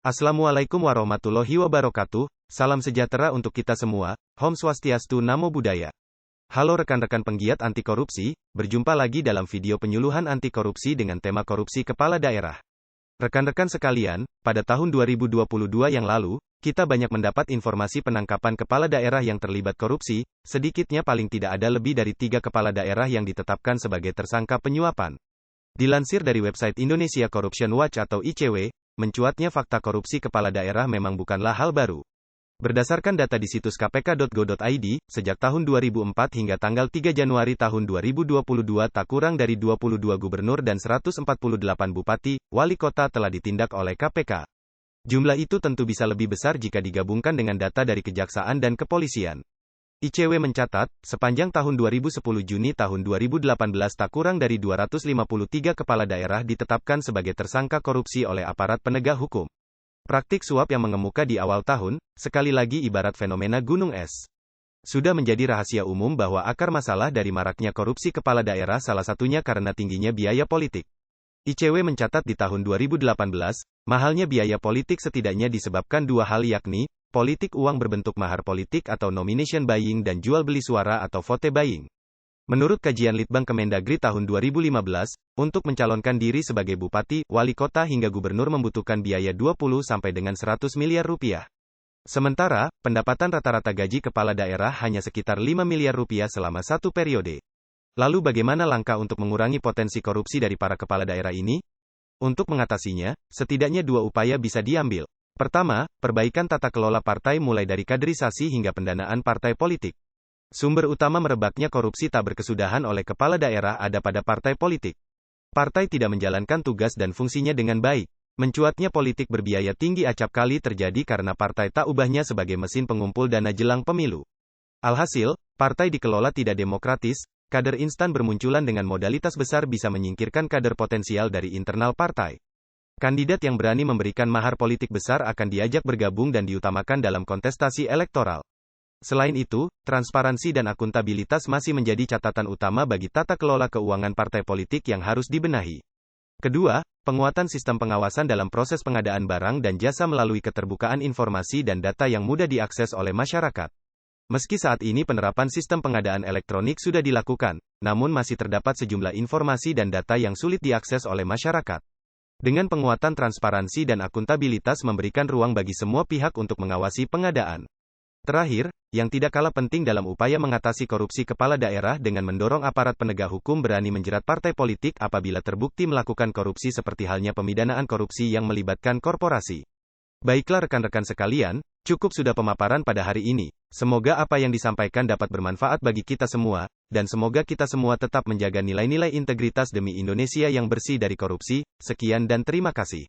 Assalamualaikum warahmatullahi wabarakatuh, salam sejahtera untuk kita semua, Om Swastiastu Namo Buddhaya. Halo rekan-rekan penggiat anti korupsi, berjumpa lagi dalam video penyuluhan anti korupsi dengan tema korupsi kepala daerah. Rekan-rekan sekalian, pada tahun 2022 yang lalu, kita banyak mendapat informasi penangkapan kepala daerah yang terlibat korupsi, sedikitnya paling tidak ada lebih dari 3 kepala daerah yang ditetapkan sebagai tersangka penyuapan. Dilansir dari website Indonesia Corruption Watch atau ICW, mencuatnya fakta korupsi kepala daerah memang bukanlah hal baru. Berdasarkan data di situs kpk.go.id, sejak tahun 2004 hingga tanggal 3 Januari tahun 2022 tak kurang dari 22 gubernur dan 148 bupati, wali kota telah ditindak oleh KPK. Jumlah itu tentu bisa lebih besar jika digabungkan dengan data dari kejaksaan dan kepolisian. ICW mencatat, sepanjang tahun 2010 Juni tahun 2018 tak kurang dari 253 kepala daerah ditetapkan sebagai tersangka korupsi oleh aparat penegak hukum. Praktik suap yang mengemuka di awal tahun, sekali lagi ibarat fenomena gunung es. Sudah menjadi rahasia umum bahwa akar masalah dari maraknya korupsi kepala daerah salah satunya karena tingginya biaya politik. ICW mencatat di tahun 2018, mahalnya biaya politik setidaknya disebabkan dua hal yakni, politik uang berbentuk mahar politik atau nomination buying dan jual beli suara atau vote buying. Menurut kajian Litbang Kemendagri tahun 2015, untuk mencalonkan diri sebagai bupati, wali kota hingga gubernur membutuhkan biaya 20 sampai dengan 100 miliar rupiah. Sementara, pendapatan rata-rata gaji kepala daerah hanya sekitar 5 miliar rupiah selama satu periode. Lalu bagaimana langkah untuk mengurangi potensi korupsi dari para kepala daerah ini? Untuk mengatasinya, setidaknya dua upaya bisa diambil. Pertama, perbaikan tata kelola partai mulai dari kaderisasi hingga pendanaan partai politik. Sumber utama merebaknya korupsi tak berkesudahan oleh kepala daerah ada pada partai politik. Partai tidak menjalankan tugas dan fungsinya dengan baik. Mencuatnya politik berbiaya tinggi acap kali terjadi karena partai tak ubahnya sebagai mesin pengumpul dana jelang pemilu. Alhasil, partai dikelola tidak demokratis, kader instan bermunculan dengan modalitas besar bisa menyingkirkan kader potensial dari internal partai. Kandidat yang berani memberikan mahar politik besar akan diajak bergabung dan diutamakan dalam kontestasi elektoral. Selain itu, transparansi dan akuntabilitas masih menjadi catatan utama bagi tata kelola keuangan partai politik yang harus dibenahi. Kedua, penguatan sistem pengawasan dalam proses pengadaan barang dan jasa melalui keterbukaan informasi dan data yang mudah diakses oleh masyarakat. Meski saat ini penerapan sistem pengadaan elektronik sudah dilakukan, namun masih terdapat sejumlah informasi dan data yang sulit diakses oleh masyarakat. Dengan penguatan transparansi dan akuntabilitas memberikan ruang bagi semua pihak untuk mengawasi pengadaan. Terakhir, yang tidak kalah penting dalam upaya mengatasi korupsi kepala daerah dengan mendorong aparat penegak hukum berani menjerat partai politik apabila terbukti melakukan korupsi seperti halnya pemidanaan korupsi yang melibatkan korporasi. Baiklah rekan-rekan sekalian, cukup sudah pemaparan pada hari ini. Semoga apa yang disampaikan dapat bermanfaat bagi kita semua, dan semoga kita semua tetap menjaga nilai-nilai integritas demi Indonesia yang bersih dari korupsi. Sekian dan terima kasih.